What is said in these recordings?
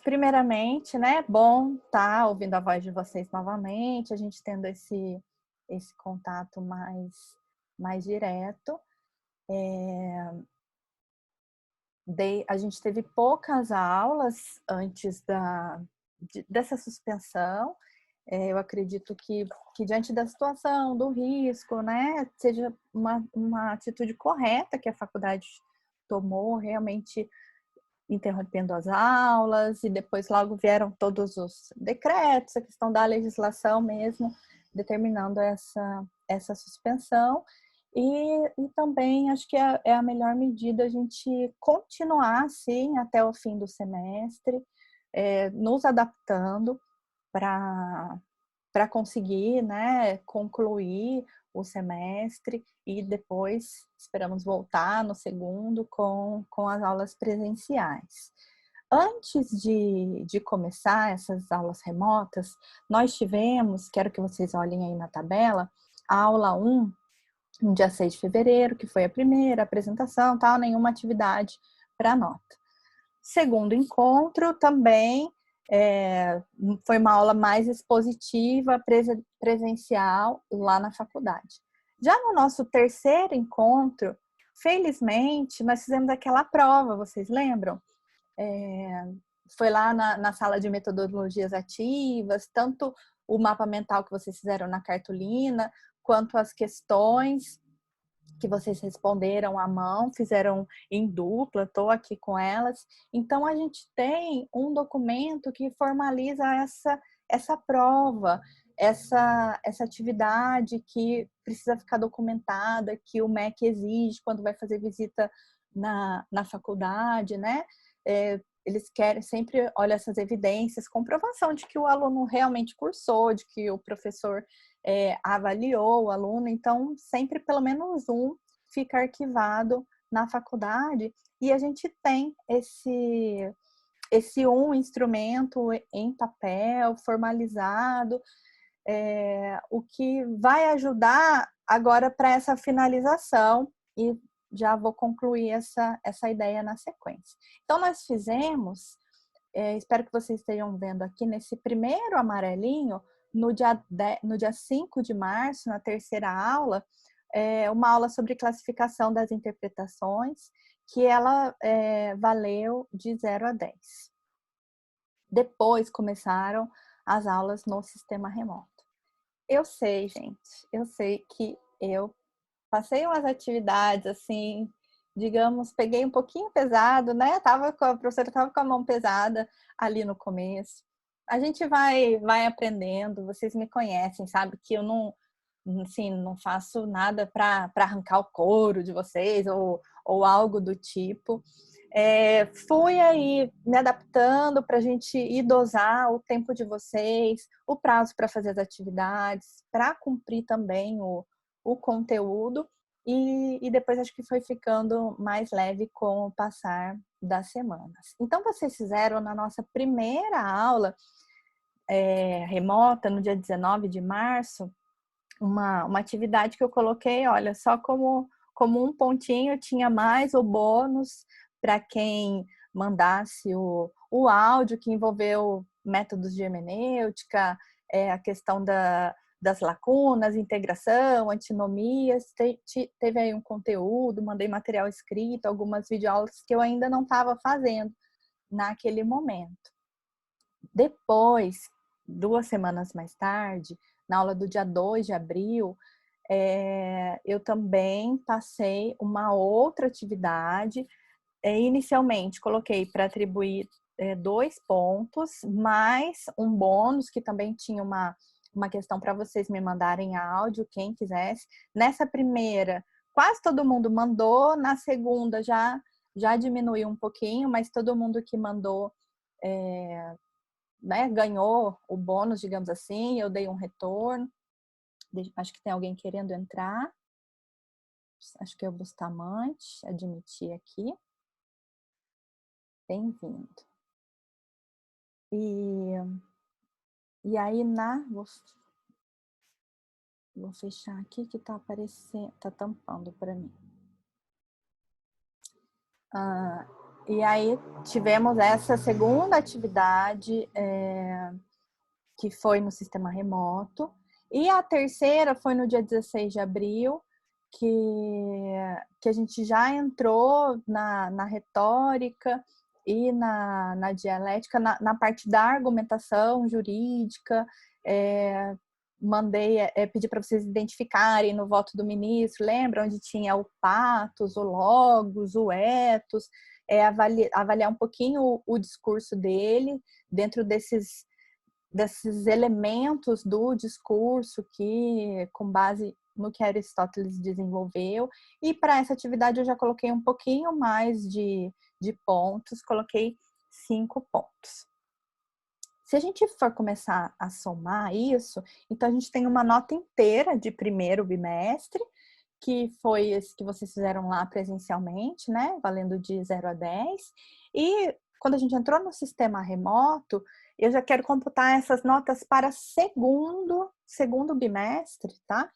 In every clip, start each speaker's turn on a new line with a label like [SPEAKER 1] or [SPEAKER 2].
[SPEAKER 1] Primeiramente, né, bom estar ouvindo a voz de vocês novamente, a gente tendo esse contato mais direto. A gente teve poucas aulas antes dessa suspensão. Eu acredito que diante da situação, do risco, né, seja uma atitude correta que a faculdade tomou, realmente interrompendo as aulas, e depois logo vieram todos os decretos, a questão da legislação mesmo, determinando essa suspensão. E também acho que é a melhor medida a gente continuar assim até o fim do semestre, nos adaptando para conseguir, né, concluir o semestre, e depois esperamos voltar no segundo com as aulas presenciais. Antes de começar essas aulas remotas, nós tivemos, quero que vocês olhem aí na tabela, a aula 1, no dia 6 de fevereiro, que foi a primeira apresentação, tal, nenhuma atividade para nota. Segundo encontro, também foi uma aula mais expositiva, presencial, lá na faculdade. Já no nosso terceiro encontro, felizmente, nós fizemos aquela prova, vocês lembram? Foi lá na sala de metodologias ativas, tanto o mapa mental que vocês fizeram na cartolina, quanto as questões que vocês responderam à mão, fizeram em dupla, estou aqui com elas. Então, a gente tem um documento que formaliza essa prova, essa atividade que precisa ficar documentada, que o MEC exige quando vai fazer visita na faculdade, né? Eles querem sempre, olha, essas evidências, comprovação de que o aluno realmente cursou, de que o professor avaliou o aluno. Então sempre pelo menos um fica arquivado na faculdade, e a gente tem esse um instrumento em papel, formalizado, o que vai ajudar agora para essa finalização, e já vou concluir essa ideia na sequência. Então, nós fizemos, espero que vocês estejam vendo aqui, nesse primeiro amarelinho, no dia 5 de março, na terceira aula, uma aula sobre classificação das interpretações, que ela valeu de 0 a 10. Depois começaram as aulas no sistema remoto. Eu sei, gente, eu sei que eu passei umas atividades assim, digamos, peguei um pouquinho pesado, né? A professora estava com a mão pesada ali no começo. A gente vai aprendendo, vocês me conhecem, sabe? Que eu não faço nada para arrancar o couro de vocês ou algo do tipo. Fui aí me adaptando para a gente ir dosar o tempo de vocês, o prazo para fazer as atividades, para cumprir também o conteúdo, e depois acho que foi ficando mais leve com o passar das semanas. Então, vocês fizeram na nossa primeira aula remota, no dia 19 de março, uma atividade que eu coloquei, olha, só como um pontinho, tinha mais o bônus para quem mandasse o áudio, que envolveu métodos de hermenêutica, a questão das lacunas, integração, antinomias. Teve aí um conteúdo, mandei material escrito, algumas videoaulas que eu ainda não estava fazendo naquele momento. Depois, 2 semanas mais tarde, na aula do dia 2 de abril, eu também passei uma outra atividade. Inicialmente, coloquei para atribuir 2 pontos, mais um bônus, que também tinha uma questão para vocês me mandarem áudio, quem quisesse. Nessa primeira, quase todo mundo mandou, na segunda já diminuiu um pouquinho, mas todo mundo que mandou né, ganhou o bônus, digamos assim. Eu dei um retorno. Acho que tem alguém querendo entrar. Acho que é o Bustamante. Admitir aqui. Bem-vindo. E aí, vou fechar aqui que tá aparecendo, tá tampando para mim. E aí tivemos essa segunda atividade que foi no sistema remoto. E a terceira foi no dia 16 de abril, que a gente já entrou na retórica e na dialética, na parte da argumentação jurídica. Pedi para vocês identificarem no voto do ministro, lembra onde tinha o patos, o logos, o ethos, avaliar um pouquinho o discurso dele dentro desses elementos do discurso que, com base no que Aristóteles desenvolveu. E para essa atividade eu já coloquei um pouquinho mais de pontos, coloquei 5 pontos. Se a gente for começar a somar isso, então a gente tem uma nota inteira de primeiro bimestre, que foi esse que vocês fizeram lá presencialmente, né? Valendo de 0 a 10. E quando a gente entrou no sistema remoto, eu já quero computar essas notas para segundo bimestre, tá?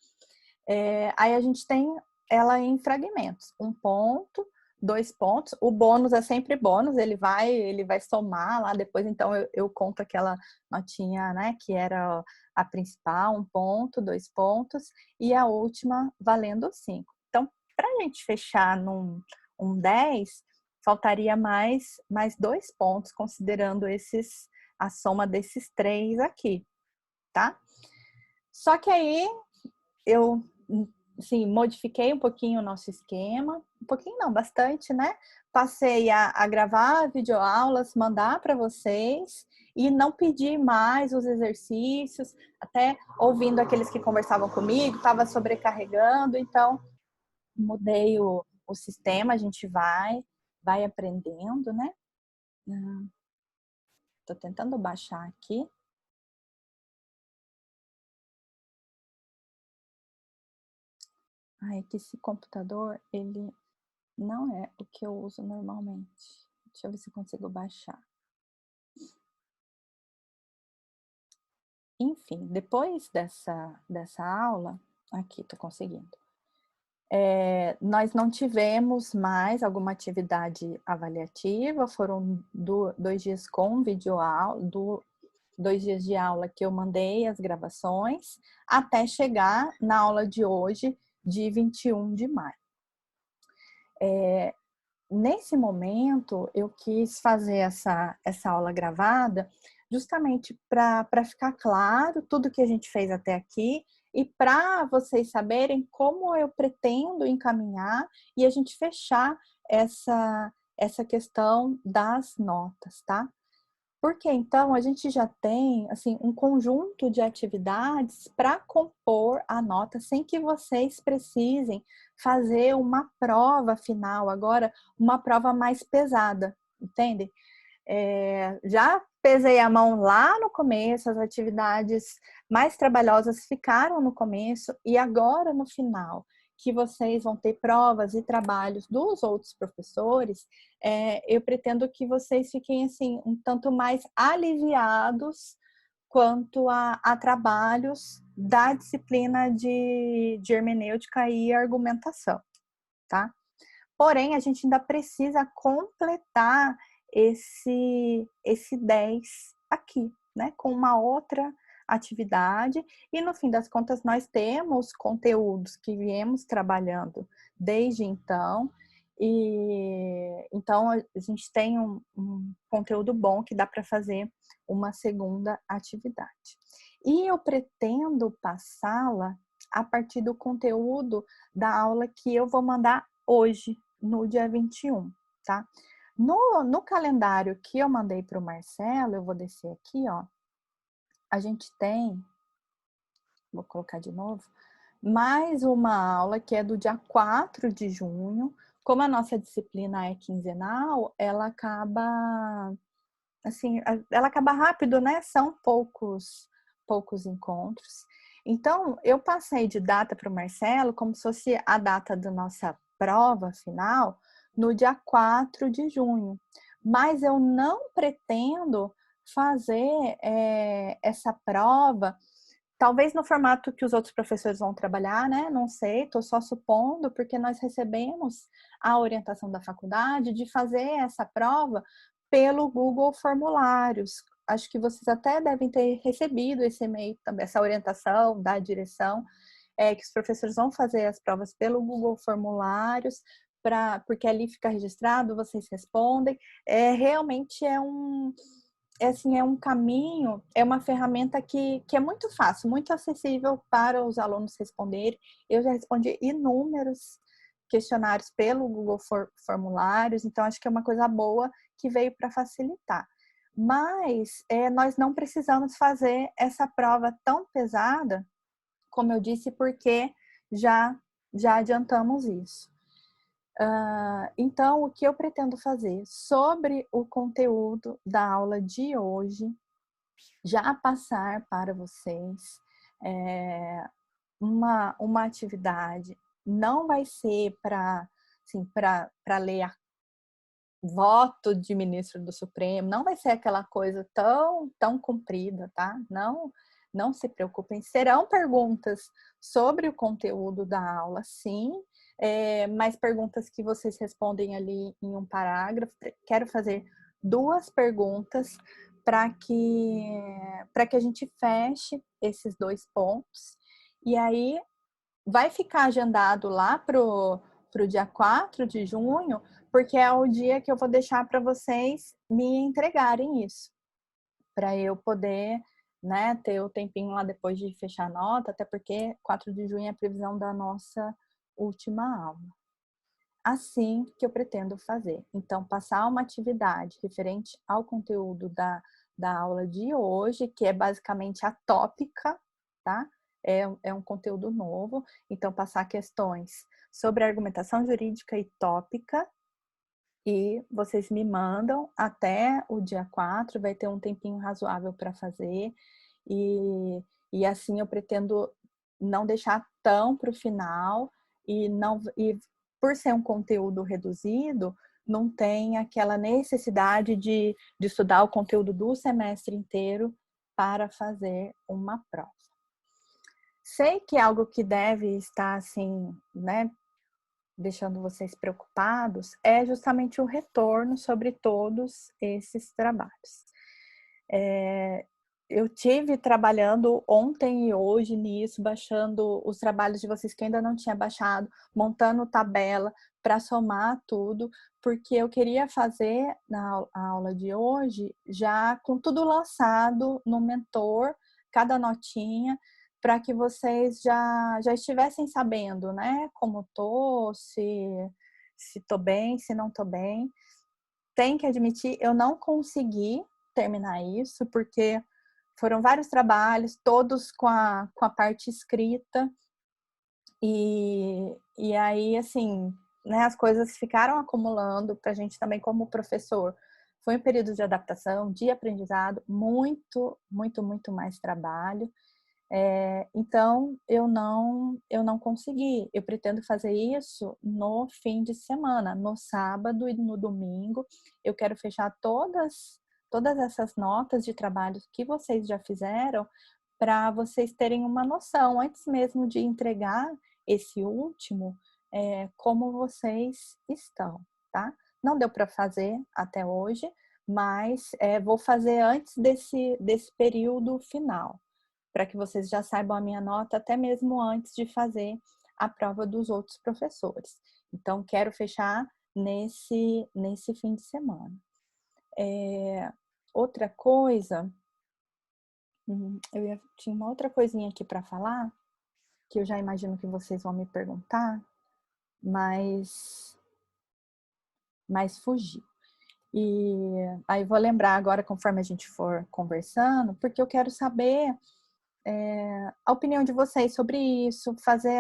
[SPEAKER 1] Aí a gente tem ela em fragmentos. 1 ponto, 2 pontos. O bônus é sempre bônus, ele vai somar lá depois, então eu conto aquela notinha, né, que era a principal, 1 ponto, 2 pontos, e a última valendo 5. Então, para a gente fechar um 10, faltaria mais 2 pontos, considerando a soma desses 3 aqui, tá? Só que aí eu assim, modifiquei um pouquinho o nosso esquema, um pouquinho não, bastante, né? Passei a gravar videoaulas, mandar para vocês e não pedir mais os exercícios, até ouvindo aqueles que conversavam comigo, estava sobrecarregando, então mudei o sistema, a gente vai aprendendo, né? Estou tentando baixar aqui. Ai, que esse computador, ele não é o que eu uso normalmente. Deixa eu ver se eu consigo baixar. Enfim, depois dessa aula, aqui, estou conseguindo. Nós não tivemos mais alguma atividade avaliativa, foram 2 dias com videoaula, 2 dias de aula que eu mandei as gravações, até chegar na aula de hoje, de 21 de maio. Nesse momento, eu quis fazer essa aula gravada justamente para ficar claro tudo que a gente fez até aqui e para vocês saberem como eu pretendo encaminhar e a gente fechar essa questão das notas, tá? Porque então a gente já tem assim um conjunto de atividades para compor a nota sem que vocês precisem fazer uma prova final agora, uma prova mais pesada, entende? Já pesei a mão lá no começo, as atividades mais trabalhosas ficaram no começo e agora no final, que vocês vão ter provas e trabalhos dos outros professores, eu pretendo que vocês fiquem assim um tanto mais aliviados quanto a trabalhos da disciplina de hermenêutica e argumentação, tá? Porém, a gente ainda precisa completar esse 10 aqui, né? Com uma outra atividade. E no fim das contas, nós temos conteúdos que viemos trabalhando desde então. E então a gente tem um conteúdo bom que dá para fazer uma segunda atividade. E eu pretendo passá-la a partir do conteúdo da aula que eu vou mandar hoje, no dia 21, tá? No calendário que eu mandei para o Marcelo, eu vou descer aqui, ó. A gente tem, vou colocar de novo, mais uma aula que é do dia 4 de junho. Como a nossa disciplina é quinzenal, ela acaba assim, ela acaba rápido, né? São poucos encontros. Então, eu passei de data para o Marcelo como se fosse a data da nossa prova final no dia 4 de junho. Mas eu não pretendo fazer essa prova talvez no formato que os outros professores vão trabalhar, né? Não sei, estou só supondo, porque nós recebemos a orientação da faculdade de fazer essa prova pelo Google Formulários. Acho que vocês até devem ter recebido esse e-mail também, essa orientação da direção, que os professores vão fazer as provas pelo Google Formulários, porque ali fica registrado, vocês respondem. Realmente é um caminho, é uma ferramenta que é muito fácil, muito acessível para os alunos responderem. Eu já respondi inúmeros questionários pelo Google Formulários, então acho que é uma coisa boa que veio para facilitar. Mas nós não precisamos fazer essa prova tão pesada, como eu disse, porque já adiantamos isso. Então, o que eu pretendo fazer sobre o conteúdo da aula de hoje, já passar para vocês uma atividade, não vai ser para assim, ler voto de ministro do Supremo, não vai ser aquela coisa tão comprida, tá? Não se preocupem, serão perguntas sobre o conteúdo da aula, sim, mas perguntas que vocês respondem ali em um parágrafo. Quero fazer 2 perguntas para que a gente feche esses 2 pontos, e aí vai ficar agendado lá pro dia 4 de junho, porque é o dia que eu vou deixar para vocês me entregarem isso, para eu poder, né, ter o tempinho lá depois de fechar a nota, até porque 4 de junho é a previsão da nossa última aula. Assim que eu pretendo fazer. Então, passar uma atividade referente ao conteúdo da aula de hoje, que é basicamente a tópica, tá? É um conteúdo novo. Então, passar questões sobre argumentação jurídica e tópica, e vocês me mandam até o dia 4, vai ter um tempinho razoável para fazer, e assim eu pretendo não deixar tão para o final, e por ser um conteúdo reduzido, não tem aquela necessidade de estudar o conteúdo do semestre inteiro para fazer uma prova. Sei que é algo que deve estar assim, né, deixando vocês preocupados, é justamente o retorno sobre todos esses trabalhos. Eu tive trabalhando ontem e hoje nisso, baixando os trabalhos de vocês que ainda não tinha baixado, montando tabela para somar tudo, porque eu queria fazer na aula de hoje já com tudo lançado no Mentor, cada notinha, para que vocês já estivessem sabendo, né, como tô, se tô bem, se não tô bem. Tem que admitir, eu não consegui terminar isso, porque foram vários trabalhos, todos com a parte escrita, e aí, assim, né, as coisas ficaram acumulando para a gente também como professor. Foi um período de adaptação, de aprendizado, muito, muito, muito mais trabalho. Então, eu não consegui. Eu pretendo fazer isso no fim de semana, no sábado e no domingo. Eu quero fechar todas essas notas de trabalhos que vocês já fizeram, para vocês terem uma noção, antes mesmo de entregar esse último, como vocês estão, tá? Não deu para fazer até hoje, mas vou fazer antes desse período final, para que vocês já saibam a minha nota até mesmo antes de fazer a prova dos outros professores. Então, quero fechar nesse fim de semana. Outra coisa, tinha uma outra coisinha aqui para falar, que eu já imagino que vocês vão me perguntar, mas fugiu. E aí vou lembrar agora, conforme a gente for conversando, porque eu quero saber a opinião de vocês sobre isso, fazer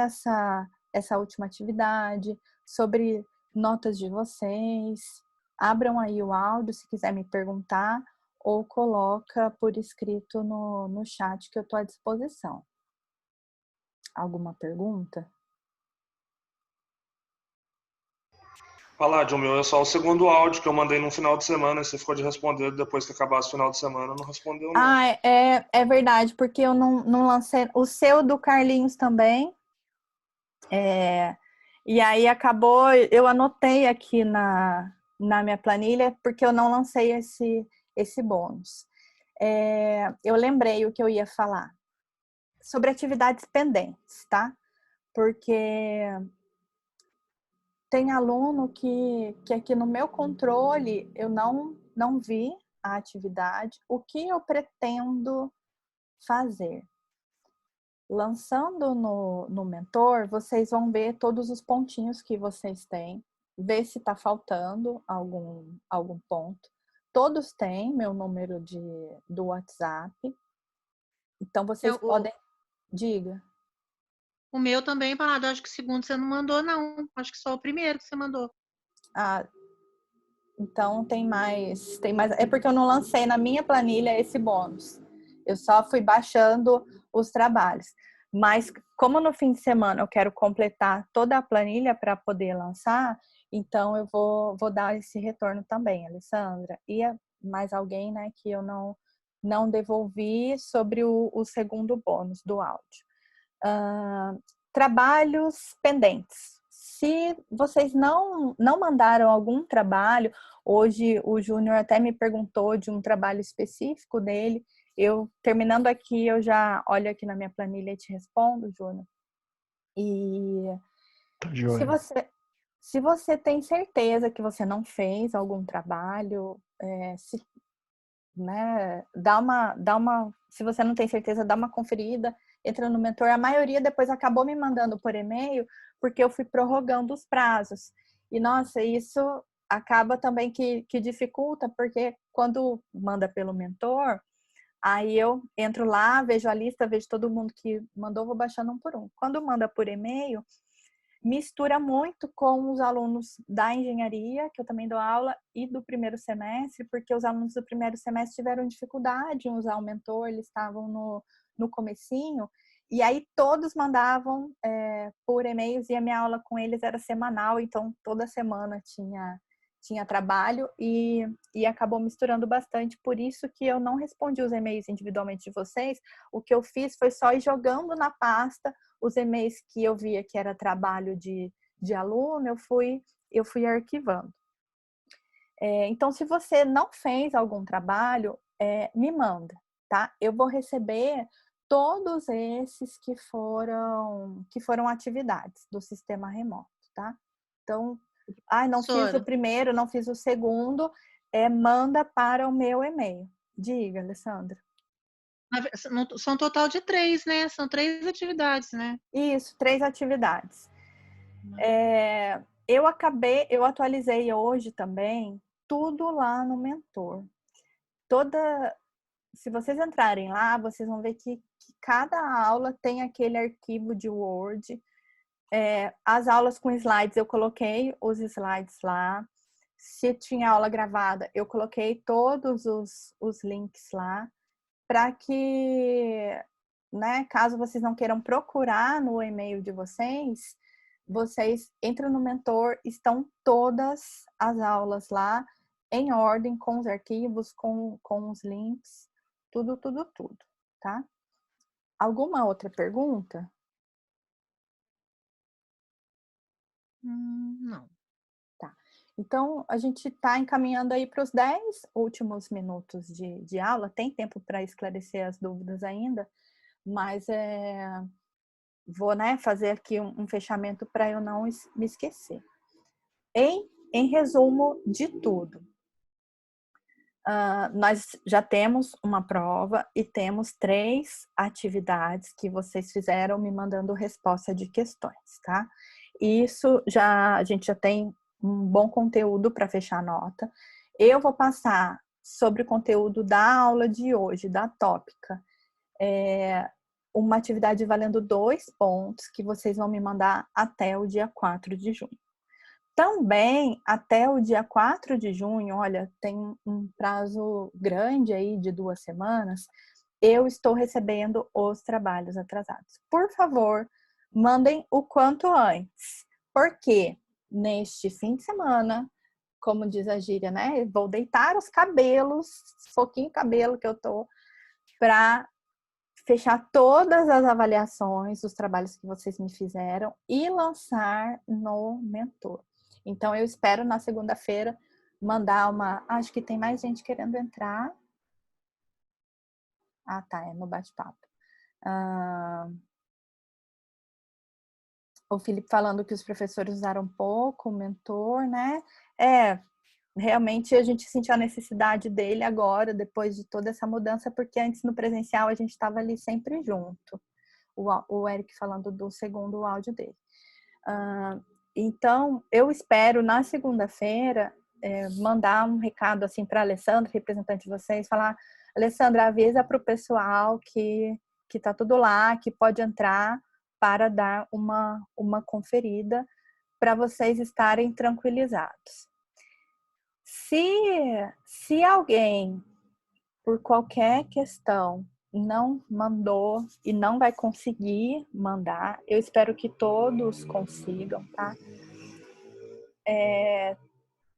[SPEAKER 1] essa última atividade, sobre notas de vocês. Abram aí o áudio se quiser me perguntar, ou coloca por escrito no chat que eu estou à disposição. Alguma pergunta?
[SPEAKER 2] Paládio, o meu é só o segundo áudio que eu mandei no final de semana, e você ficou de responder depois que acabasse o final de semana, não respondeu não.
[SPEAKER 1] Ah, é verdade, porque eu não lancei. O seu do Carlinhos também. E aí acabou, eu anotei aqui na minha planilha, porque eu não lancei esse bônus. Eu lembrei o que eu ia falar sobre atividades pendentes, tá? Porque tem aluno que aqui no meu controle eu não vi a atividade, o que eu pretendo fazer. Lançando no Mentor, vocês vão ver todos os pontinhos que vocês têm, ver se está faltando algum ponto. Todos têm meu número do WhatsApp, então
[SPEAKER 3] É,
[SPEAKER 1] vocês podem. Diga.
[SPEAKER 3] o meu também, Parado, acho que o segundo você não mandou, não. Acho que só o primeiro que você mandou.
[SPEAKER 1] Ah, então tem mais. É porque eu não lancei na minha planilha esse bônus. Eu só fui baixando os trabalhos. Mas como no fim de semana eu quero completar toda a planilha para poder lançar, então eu vou dar esse retorno também, Alessandra. E mais alguém, né, que eu não devolvi sobre o segundo bônus do áudio. Trabalhos pendentes. Se vocês não mandaram algum trabalho, hoje o Júnior até me perguntou de um trabalho específico dele. Eu, terminando aqui, eu já olho aqui na minha planilha e te respondo, Júnior. E se você tem certeza que você não fez algum trabalho, né, se você não tem certeza, dá uma conferida, entra no Mentor. A maioria depois acabou me mandando por e-mail, porque eu fui prorrogando os prazos. E, nossa, isso acaba também que dificulta, porque quando manda pelo Mentor, aí eu entro lá, vejo a lista, vejo todo mundo que mandou, vou baixando um por um. Quando manda por e-mail, mistura muito com os alunos da engenharia, que eu também dou aula, e do primeiro semestre, porque os alunos do primeiro semestre tiveram dificuldade em usar o mentor, eles estavam no comecinho, e aí todos mandavam por e-mails, e a minha aula com eles era semanal, então toda semana tinha trabalho, e acabou misturando bastante, por isso que eu não respondi os e-mails individualmente de vocês. O que eu fiz foi só ir jogando na pasta os e-mails que eu via que era trabalho de aluno, eu fui arquivando. Então, se você não fez algum trabalho, me manda, tá? Eu vou receber todos esses que foram atividades do sistema remoto, tá? Então, não fiz o primeiro, não fiz o segundo, manda para o meu e-mail. Diga, Alessandra.
[SPEAKER 3] São um total de 3, né? São 3 atividades, né?
[SPEAKER 1] Isso, 3 atividades. Eu atualizei hoje também tudo lá no Mentor. Se vocês entrarem lá, vocês vão ver que cada aula tem aquele arquivo de Word. As aulas com slides, eu coloquei os slides lá. Se tinha aula gravada, eu coloquei todos os links lá, para que, né, caso vocês não queiram procurar no e-mail de vocês entram no Mentor, estão todas as aulas lá, em ordem, com os arquivos, com os links, tudo, tá? Alguma outra pergunta?
[SPEAKER 3] Não.
[SPEAKER 1] Tá. Então, a gente está encaminhando aí para os 10 últimos minutos de aula. Tem tempo para esclarecer as dúvidas ainda, mas vou, né, fazer aqui um fechamento para eu não me esquecer. Em resumo de tudo, nós já temos uma prova e temos 3 atividades que vocês fizeram me mandando resposta de questões, tá? Isso a gente já tem um bom conteúdo para fechar a nota. Eu vou passar sobre o conteúdo da aula de hoje, da tópica. Uma atividade valendo 2 pontos que vocês vão me mandar até o dia 4 de junho. Também, até o dia 4 de junho, olha, tem um prazo grande aí de 2 semanas, eu estou recebendo os trabalhos atrasados. Por favor, mandem o quanto antes. Por quê? neste fim de semana, como diz a gíria, né? Vou deitar os cabelos, pouquinho cabelo que eu tô, para fechar todas as avaliações dos trabalhos que vocês me fizeram e lançar no Mentor. Então, eu espero na segunda-feira mandar uma... Acho que tem mais gente querendo entrar. Ah, tá, é no bate-papo. O Felipe falando que os professores usaram pouco o Mentor, né? Realmente a gente sentiu a necessidade dele agora, depois de toda essa mudança, porque antes no presencial a gente estava ali sempre junto. O Eric falando do segundo áudio dele. Então, eu espero na segunda-feira mandar um recado assim para a Alessandra, representante de vocês, falar: Alessandra, avisa para o pessoal que está tudo lá, que pode entrar para dar uma conferida para vocês estarem tranquilizados. Se alguém, por qualquer questão, não mandou e não vai conseguir mandar, eu espero que todos consigam, tá?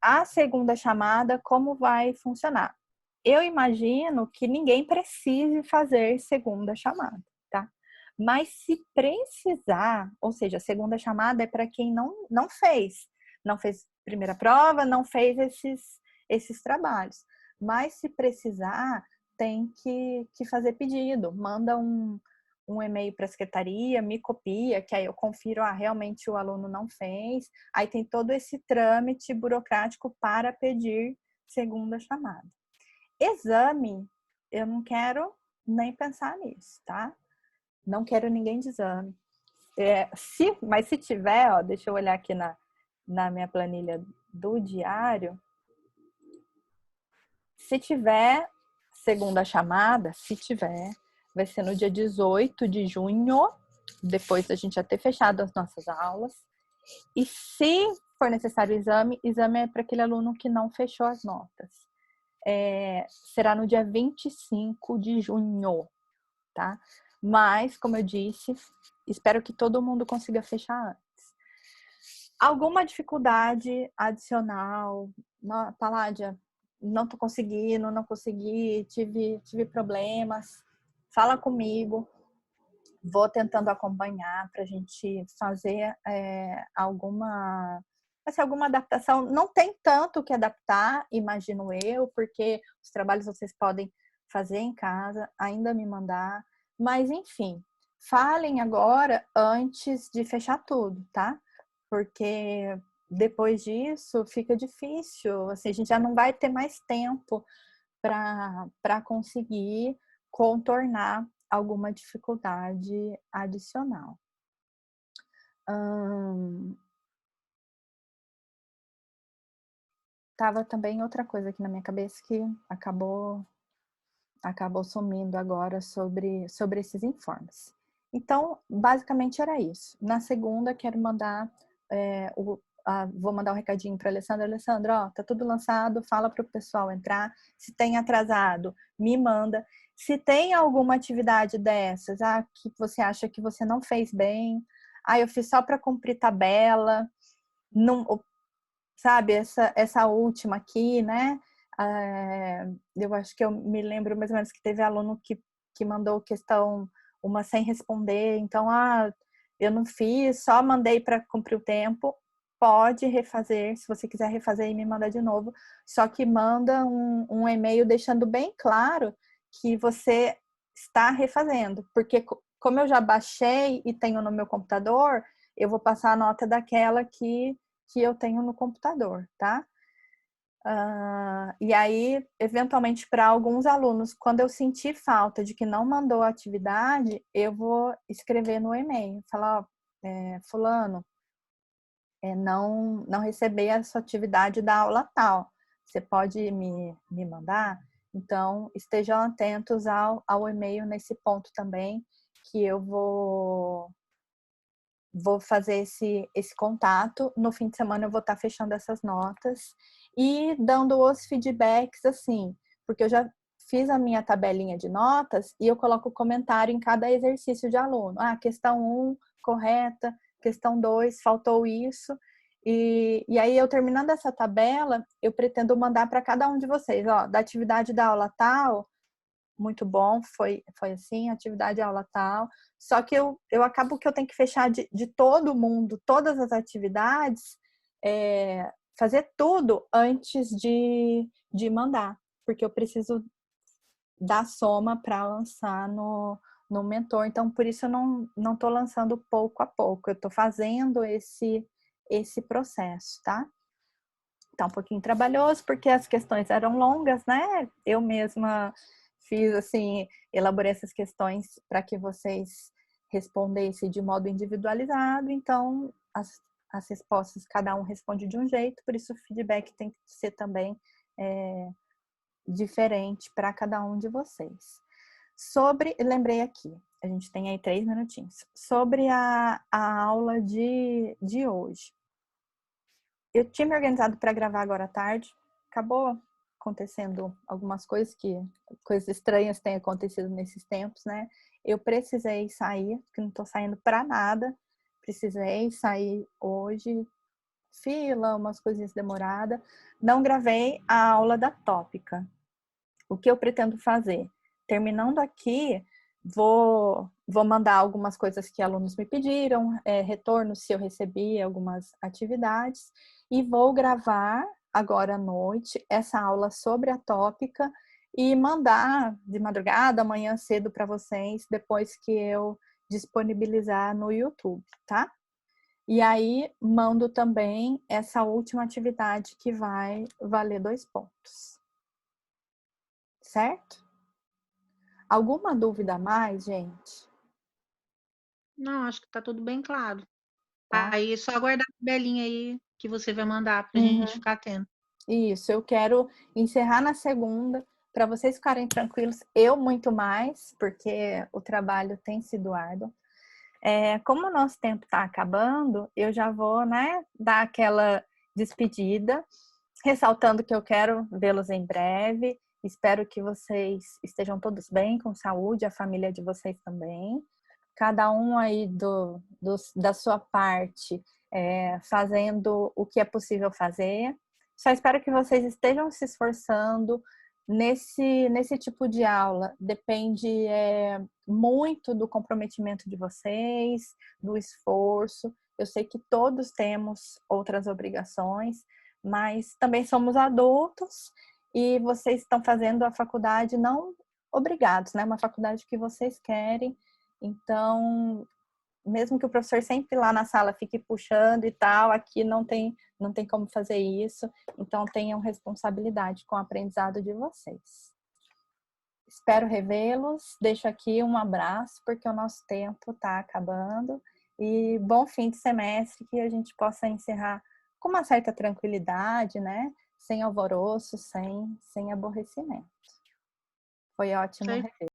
[SPEAKER 1] A segunda chamada, como vai funcionar? Eu imagino que ninguém precise fazer segunda chamada, tá? Mas se precisar, ou seja, a segunda chamada é para quem não fez primeira prova, não fez esses trabalhos. Mas se precisar, tem que fazer pedido. Manda um e-mail para a secretaria, me copia, que aí eu confiro, realmente o aluno não fez. Aí tem todo esse trâmite burocrático para pedir segunda chamada. Exame, eu não quero nem pensar nisso, tá? Não quero ninguém de exame. Mas se tiver, deixa eu olhar aqui na minha planilha do diário. Se tiver segunda chamada, vai ser no dia 18 de junho, depois da gente já ter fechado as nossas aulas. E se for necessário exame é para aquele aluno que não fechou as notas. Será no dia 25 de junho, tá? Mas, como eu disse, espero que todo mundo consiga fechar antes. Alguma dificuldade adicional? Paládia, não tô conseguindo, não consegui, tive problemas. Fala comigo. Vou tentando acompanhar para a gente fazer alguma adaptação. Não tem tanto que adaptar, imagino eu, porque os trabalhos vocês podem fazer em casa, ainda me mandar. Mas, enfim, falem agora antes de fechar tudo, tá? Porque depois disso fica difícil. Assim, a gente já não vai ter mais tempo para conseguir contornar alguma dificuldade adicional. Tava também outra coisa aqui na minha cabeça que acabou sumindo agora sobre esses informes. Então, basicamente era isso. Na segunda, quero mandar vou mandar um recadinho para a Alessandra. Alessandra, ó, tá tudo lançado, fala para o pessoal entrar. Se tem atrasado, me manda. Se tem alguma atividade dessas, que você acha que você não fez bem, eu fiz só para cumprir tabela, não, sabe, essa última aqui, né? Eu acho que eu me lembro mais ou menos que teve aluno que mandou questão uma sem responder, então, eu não fiz, só mandei para cumprir o tempo. Pode refazer, se você quiser refazer e me mandar de novo, só que manda um e-mail deixando bem claro que você está refazendo, porque como eu já baixei e tenho no meu computador, eu vou passar a nota daquela que eu tenho no computador, tá? E aí, eventualmente, para alguns alunos, quando eu sentir falta de que não mandou a atividade, eu vou escrever no e-mail, falar, fulano, não receber a sua atividade da aula tal. Você pode me mandar? Então, estejam atentos ao e-mail nesse ponto também, que eu vou fazer esse contato. No fim de semana eu vou estar fechando essas notas e dando os feedbacks assim, porque eu já fiz a minha tabelinha de notas e eu coloco comentário em cada exercício de aluno. Questão 1, correta. Questão 2, faltou isso. E aí, eu terminando essa tabela, eu pretendo mandar para cada um de vocês, ó, da atividade da aula tal, muito bom, foi assim, atividade aula tal. Só que eu acabo que eu tenho que fechar de todo mundo, todas as atividades, fazer tudo antes de mandar, porque eu preciso dar soma para lançar no mentor. Então, por isso eu não estou lançando pouco a pouco, eu estou fazendo esse processo, tá? Tá um pouquinho trabalhoso, porque as questões eram longas, né? Eu mesma fiz, assim, elaborei essas questões para que vocês respondessem de modo individualizado, então as respostas, cada um responde de um jeito, por isso o feedback tem que ser também diferente para cada um de vocês. Lembrei aqui, a gente tem aí 3 minutinhos, sobre a aula de hoje. Eu tinha me organizado para gravar agora à tarde, acabou acontecendo algumas coisas coisas estranhas têm acontecido nesses tempos, né? Eu precisei sair, porque não estou saindo para nada, precisei sair hoje, fila, umas coisinhas demoradas. Não gravei a aula da tópica. O que eu pretendo fazer? Terminando aqui, vou mandar algumas coisas que alunos me pediram, retorno se eu recebi algumas atividades, e vou gravar agora à noite essa aula sobre a tópica e mandar de madrugada, amanhã cedo para vocês, depois que eu disponibilizar no YouTube, tá? E aí, mando também essa última atividade que vai valer 2 pontos. Certo? Alguma dúvida a mais, gente?
[SPEAKER 3] Não, acho que tá tudo bem claro.
[SPEAKER 1] Tá?
[SPEAKER 3] Aí, só aguardar a tabelinha aí que você vai mandar pra gente
[SPEAKER 1] Uhum.
[SPEAKER 3] ficar atento.
[SPEAKER 1] Isso, eu quero encerrar na segunda, para vocês ficarem tranquilos, eu muito mais, porque o trabalho tem sido árduo. Como o nosso tempo está acabando, eu já vou, né, dar aquela despedida, ressaltando que eu quero vê-los em breve. Espero que vocês estejam todos bem, com saúde, a família de vocês também. Cada um aí da sua parte, fazendo o que é possível fazer. Só espero que vocês estejam se esforçando nesse tipo de aula. Depende muito do comprometimento de vocês, do esforço. Eu sei que todos temos outras obrigações, mas também somos adultos e vocês estão fazendo a faculdade não obrigados, né? Uma faculdade que vocês querem. Então, mesmo que o professor sempre lá na sala fique puxando e tal, aqui não tem como fazer isso. Então, tenham responsabilidade com o aprendizado de vocês. Espero revê-los. Deixo aqui um abraço, porque o nosso tempo está acabando. E bom fim de semestre, que a gente possa encerrar com uma certa tranquilidade, né? Sem alvoroço, sem aborrecimento. Foi ótimo rever.